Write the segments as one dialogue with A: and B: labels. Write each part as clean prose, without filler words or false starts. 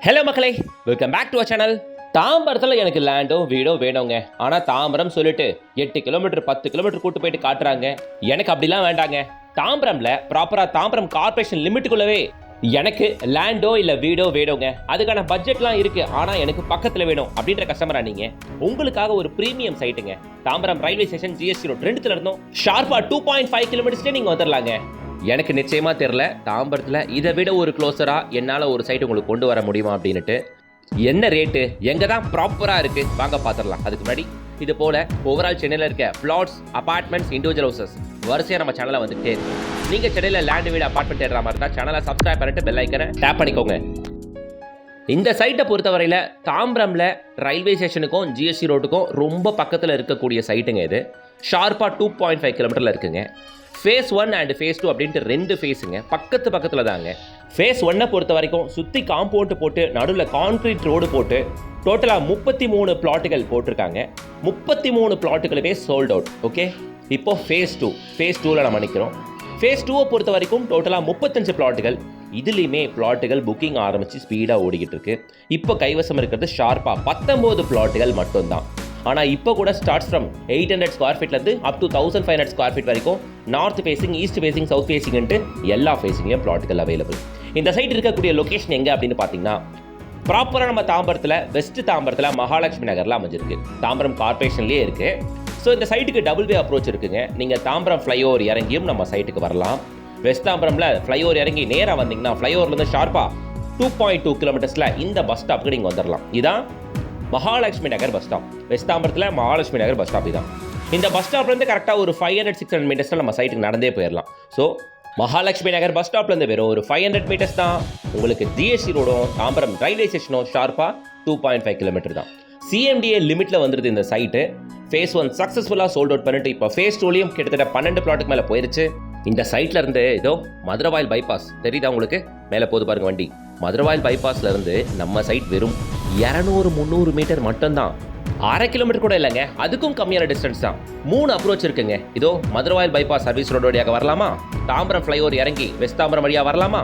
A: Hello மக்களே, welcome back to our channel. தாம்பரத்தில் எனக்கு லேண்டோ வீடோ வேணுங்க. ஆனால் தாம்பரம் சொல்லிட்டு 8 கிலோமீட்டர் 10 கிலோமீட்டர் கூட்டு போயிட்டு காட்டுறாங்க. எனக்கு அப்படிலாம் வேண்டாங்க. தாம்பரம்ல ப்ராப்பராக தாம்பரம் கார்பரேஷன் லிமிட்டுக்குள்ளவே எனக்கு லேண்டோ இல்லை வீடோ வேணுங்க. அதுக்கான பட்ஜெட்லாம் இருக்கு, ஆனால் எனக்கு பக்கத்தில் வேணும் அப்படின்ற கஸ்டமரா நீங்க, உங்களுக்காக ஒரு ப்ரீமியம் சைட்டுங்க. Tambaram railway station GST road 2த்துல இருந்தோம் ஷார்ப்பா 2.5 கிலோமீட்டர்ஸ்லேயே நீங்கள் வந்துடலாங்க. எனக்கு நிச்சயமாக தெரில தாம்பரத்தில் இதை விட ஒரு க்ளோஸராக என்னால் ஒரு சைட் உங்களுக்கு கொண்டு வர முடியுமா அப்படின்ட்டு. என்ன ரேட்டு, எங்கே தான் ப்ராப்பராக இருக்குது வாங்க பார்த்துடலாம். அதுக்கு முன்னாடி இது போல் ஓவரால் சென்னையில் இருக்க பிளாட்ஸ், அப்பார்ட்மெண்ட்ஸ், இண்டிவிஜுவல் ஹவுசஸ் வரிசையாக நம்ம சேனலில் வந்துகிட்டே இருக்கு. நீங்கள் சென்னையில் லேண்ட் வீடு அப்பார்ட்மெண்ட் தேடுற மாதிரி இருந்தால் சேனலை சப்ஸ்கிரைப் பண்ணிட்டு பெல் ஐக்கனை டேப் பண்ணிக்கோங்க. இந்த சைட்டை பொறுத்தவரையில் தாம்பரமில் ரயில்வே ஸ்டேஷனுக்கும் ஜிஎஸ்டி ரோட்டுக்கும் ரொம்ப பக்கத்தில் இருக்கக்கூடிய சைட்டுங்க. இது ஷார்ப்பாக 2.5 கிலோமீட்டரில் இருக்குங்க. ஃபேஸ் 1 அண்ட் ஃபேஸ் 2 அப்படின்ட்டு 2 ஃபேஸுங்க, பக்கத்தில் தாங்க. ஃபேஸ் 1 பொறுத்த வரைக்கும் சுற்றி காம்பவுண்ட் போட்டு நடுவில் கான்க்ரீட் ரோடு போட்டு டோட்டலாக 33 பிளாட்டுகள் போட்டிருக்காங்க. 33 பிளாட்டுகளுமே சோல்ட் அவுட். ஓகே, இப்போ ஃபேஸ் 2ல நம்ம நிற்கிறோம். ஃபேஸ் 2 பொறுத்த வரைக்கும் டோட்டலாக 35 பிளாட்டுகள். இதுலேயுமே பிளாட்டுகள் புக்கிங் ஆரம்பித்து ஸ்பீடாக ஓடிக்கிட்டு இருக்கு. இப்போ கைவசம் இருக்கிறது ஷார்ப்பாக 19 பிளாட்டுகள் மட்டும்தான். ஆனால் இப்போ கூட ஸ்டார்ட்ஸ் ஃப்ரம் 800 ஸ்கொயர் ஃபீட்லேருந்து அப் டு 1500 ஸ்கொயர் ஃபீட் வரைக்கும் north facing, east facing, south ஃபேஸிங்ன்ட்டு எல்லா ஃபேஸிங்லேயும் பிளாட்டுகள் அவைலபிள். இந்த சைட் இருக்கக்கூடிய லொக்கேஷன் எங்கே அப்படின்னு பார்த்தீங்கன்னா, ப்ராப்பராக நம்ம தாம்பரத்தில் வெஸ்ட் தாம்பரத்தில் மகாலட்சுமி நகரில் அமைஞ்சிருக்கு. தாம்பரம் கார்பரேஷன்லேயே இருக்குது. ஸோ இந்த சைட்டுக்கு டபுள் வே அப்ரோச் இருக்குங்க. நீங்கள் தாம்பரம் ஃப்ளைஓவர் இறங்கியும் நம்ம சைட்டுக்கு வரலாம். வெஸ்ட் தாம்பரமில் ஃப்ளைஓவர் இறங்கி நேராக வந்தீங்கன்னா ஃப்ளைஓவர்லேருந்து ஷார்ப்பாக 2.2 கிலோமீட்டர்ஸில் இந்த பஸ் ஸ்டாப்புக்கு நீங்கள் வந்துடலாம். இதான் மகாலட்சுமி நகர் பஸ் ஸ்டாப். வெஸ்ட் தாம்பரத்தில் மகாலட்சுமி நகர் பஸ் ஸ்டாப் இதான். இந்த பஸ் ஸ்டாப்லேருந்து கரெக்டாக ஒரு 500-600 மீட்டர்ஸில் நம்ம சைட்டுக்கு நடந்தே போயிடலாம். ஸோ மகாலட்சுமி நகர் பஸ் ஸ்டாப்லேருந்து வெறும் ஒரு 500 மீட்டர்ஸ் தான் உங்களுக்கு ஜிஎஸ்டி ரோடும் தாம்பரம் ரயில்வே ஸ்டேஷனும் ஷார்ப்பாக 2.5 கிலோமீட்டர் தான். சிஎம்டிஏ லிமிட்டில் வந்துருது இந்த சைட்டு. ஃபேஸ் 1 சக்ஸஸ்ஃபுல்லாக சோல்ட் அவுட் பண்ணிட்டு இப்போ ஃபேஸ் 2லையும் கிட்டத்தட்ட 12 பிளாட்டுக்கு மேலே போயிருச்சு. இந்த சைட்ல இருந்து ஏதோ மதுரவாயில் பைபாஸ் தெரியுதா உங்களுக்கு, மேலே போது பாருங்க வண்டி. மதுரவாயில் பைபாஸ்ல இருந்து நம்ம சைட் வெறும் 200-300 மீட்டர் மட்டும்தான். 1/2 கிலோமீட்டர் கூட இல்லைங்க, அதுக்கும் கம்மியான டிஸ்டன்ஸ் தான். 3 அப்ரோச் இருக்குங்க. இதோ மதுரவாயில் பைபாஸ் சர்வீஸ் ரோடு வழியாக வரலாமா, தாம்பரம் ஃப்ளைஓவர் இறங்கி வெஸ்ட் தாம்பரம் வழியாக வரலாமா,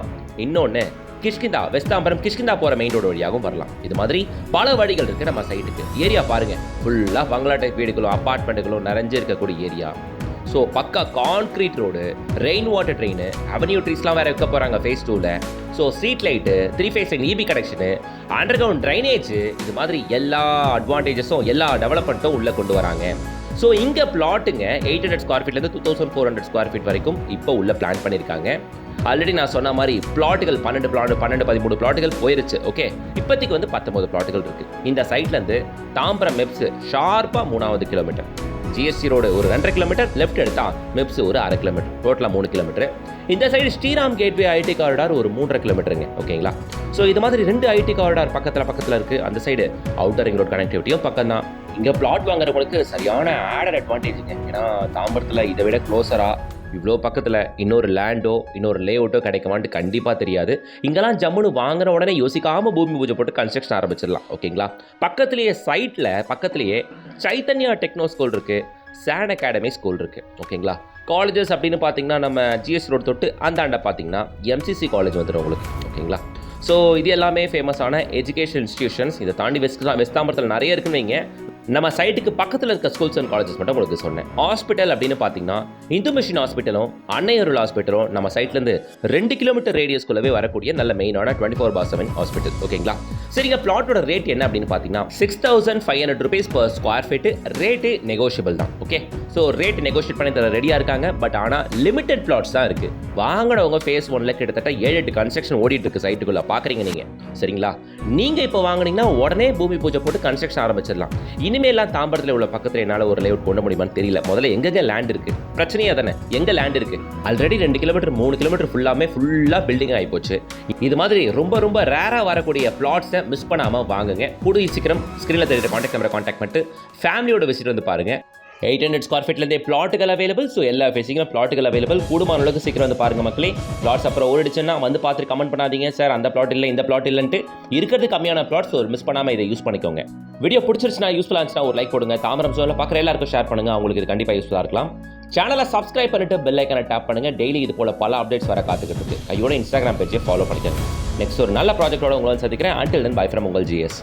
A: இன்னொன்று கிஷ்கிந்தா வெஸ்ட் தாம்பரம் கிஷ்கிந்தா போகிற மெயின் ரோடு வழியாகவும் வரலாம். இது மாதிரி பல வழிகள் இருக்குது நம்ம சைட்டுக்கு. ஏரியா பாருங்கள், ஃபுல்லாக பங்களா டைப் வீடுகளும் அப்பார்ட்மெண்ட்டுகளும் நிறைஞ்சு இருக்கக்கூடிய ஏரியா. ஸோ பக்கா concrete road, rain water drain, avenue ட்ரீஸ்லாம் வேறு வைக்க போகிறாங்க ஃபேஸ் 2ல. So street light, 3 phase EB கனெக்ஷனு, அண்டர் கிரவுண்ட் ட்ரைனேஜ், இது மாதிரி எல்லா அட்வான்டேஜஸும் எல்லா டெவலப்மெண்ட்டும் உள்ளே கொண்டு வராங்க. ஸோ இங்கே பிளாட்டுங்க 800 ஸ்கொயர் ஃபீட்லேருந்து 2400 ஸ்கொயர் ஃபீட் வரைக்கும் இப்போ உள்ள பிளான் பண்ணியிருக்காங்க. ஆல்ரெடி நான் சொன்ன மாதிரி பிளாட்டுகள் 12-13 பிளாட்டுகள் போயிருச்சு. ஓகே, இப்போதைக்கு வந்து 19 பிளாட்டுகள் இருக்குது. இந்த சைட்லேருந்து தாம்பரம் மெப்ஸ் ஷார்ப்பாக 3வது கிலோமீட்டர், ஜிஎஸ்டி ரோடு ஒரு 2.5 கிலோமீட்டர், லெஃப்ட் எடுத்தா மெப்ஸ் ஒரு 1/2 கிலோமீட்டர், டோட்டலாக 3 கிலோமீட்டர். இந்த side Sriram gateway IT corridor ஒரு 3.5 கிலோமீட்டருங்க. ஓகேங்களா, ஸோ இது மாதிரி 2 ஐடி காரிடார் பக்கத்தில் இருக்குது. அந்த சைடு அவுட்டர் ரிங் ரோட் கனெக்டிவிட்டியும் பக்கம் தான். இங்கே பிளாட் வாங்குறவங்களுக்கு சரியான ஆடட் அட்வான்டேஜுங்க. ஏன்னா தாம்பரத்தில் இதை விட க்ளோஸராக இவ்வளோ பக்கத்தில் இன்னொரு லேண்டோ இன்னொரு லேஅவுட்டோ கிடைக்குமான்ட்டு கண்டிப்பாக தெரியாது. இங்கெல்லாம் ஜம்முன்னு வாங்குற உடனே யோசிக்காமல் பூமி பூஜை போட்டு கன்ஸ்ட்ரக்ஷன் ஆரம்பிச்சிடலாம். ஓகேங்களா, பக்கத்துலேயே சைட்டில் பக்கத்துலேயே சைத்தன்யா டெக்னோ ஸ்கூல் இருக்குது, சான் அகாடமி ஸ்கூல் இருக்குது. ஓகேங்களா, காலேஜஸ் அப்படின்னு பார்த்தீங்கன்னா நம்ம ஜிஎஸ் ரோடு தொட்டு அந்தாண்ட பார்த்தீங்கன்னா எம்சிசி காலேஜ் வந்துடும் உங்களுக்கு. ஓகேங்களா, ஸோ இது எல்லாமே ஃபேமஸான எஜுகேஷன் இன்ஸ்டிடியூஷன்ஸ். இதை தாண்டி வெஸ்ட் தாம்பரத்தில் நிறைய இருக்குன்னு வைங்க. நம்ம சைட்டுக்கு பக்கத்தில் இருக்க ஸ்கூல்ஸ் அண்ட் காலேஜஸ் மட்டும் உங்களுக்கு சொன்னேன். ஹாஸ்பிட்டல் அப்படின்னு பார்த்தீங்கன்னா இந்து மிஷன் ஹாஸ்பிட்டலும் அன்னையருள் ஹாஸ்பிட்டலும் நம்ம சைட்லேருந்து 2 கிலோமீட்டர் ரேடியஸ்குள்ளவே வரக்கூடிய நல்ல மெயினான 24/7 ஹாஸ்பிட்டல். ஓகேங்களா, சரிங்க. பிளாட்டோட ரேட் என்ன அப்படின்னு பார்த்தீங்கன்னா 6500 rupees per square feet. Rate negotiable தான். ஓகே, ஸோ ரேட் நெகோஷியேட் பண்ணி தர ரெடியாக இருக்காங்க. பட் ஆனால் லிமிடெட் பிளாட்ஸ் தான் இருக்குது. வாங்கினவங்க ஃபேஸ் 1ல கிட்டத்தட்ட 7-8 கன்ஸ்ட்ரக்ஷன் ஓடிட்டு இருக்கு சைட்டுக்குள்ளே பார்க்குறீங்க நீங்கள். சரிங்களா, நீங்கள் இப்போ வாங்கினீங்கன்னா உடனே பூமி பூஜை போட்டு கன்ஸ்ட்ரக்ஷன் ஆரம்பிச்சிடலாம். இனிமேலாம் தாம்பரத்தில் உள்ள பக்கத்தில் என்னால் ஒரு லேஅவுட் கொண்டு முடியுமான்னு தெரியல. முதல்ல எங்கே லேண்ட் இருக்குது, பிரச்சனையே தானே, எங்கே லேண்ட் இருக்குது. ஆல்ரெடி 2 கிலோமீட்டர் 3 கிலோமீட்டர் ஃபுல்லாக பில்டிங் ஆகிப்போச்சு. இது மாதிரி ரொம்ப ரேராக வரக்கூடிய பிளாட்ஸை மிஸ் பண்ணாமல் வாங்குங்க. கூடிய சீக்கிரம் ஸ்க்ரீனில் தெரியுற கான்டாக்ட் நம்பரை கான்டாக்ட் பண்ணிட்டு ஃபேமிலியோட விசிட் வந்து பாருங்கள். 800 ஸ்கொயர் ஃபீட்லேருந்தே பிளாட்டுகள் அவைலபிள். ஸோ எல்லா ஃபேஸிங்கும் பிளாட்டுகள் அவைலபிள். கூடுமான அளவுக்கு சீக்கிரம் வந்து பாருங்க மக்களே. பிளாட்ஸ் அப்புறம் ஓடிடுச்சுன்னா வந்து பார்த்துட்டு கமெண்ட் பண்ணாதீங்க சார் அந்த பிளாட் இல்லை இந்த பிளாட் இல்லைன்ட்டு. இருக்கிறது கம்மியான பிளாட்ஸ் ஒரு மிஸ் பண்ணாமல் இதை யூஸ் பண்ணிக்கோங்க. வீடியோ பிடிச்சிருச்சுன்னா யூஸ்ஃபுல்லாக இருந்துச்சுன்னா ஒரு லைக் போடுங்க. தாம்பரம் ஜோனில் பார்க்குற எல்லாருக்கும் ஷேர் பண்ணுங்க. அவங்களுக்கு இது கண்டிப்பாக யூஸ்ஃபுல்லாக இருக்கலாம். சேனலை சப்ஸ்கிரைப் பண்ணிட்டு பெல் ஐக்கனை டேப் பண்ணுங்க. டெய்லி இது போல பல அப்டேட்ஸ் வர காத்துக்கிட்டு இருக்கு. கையோட இன்ஸ்டாகிராம் பேஜை ஃபாலோ பண்ணிக்கிறேன். நெக்ஸ்ட் ஒரு நல்ல ப்ராஜெக்டோட உங்களை சந்திக்கிறேன். அன்டில் தென் பை ஃப்ரம் உங்கள் GS.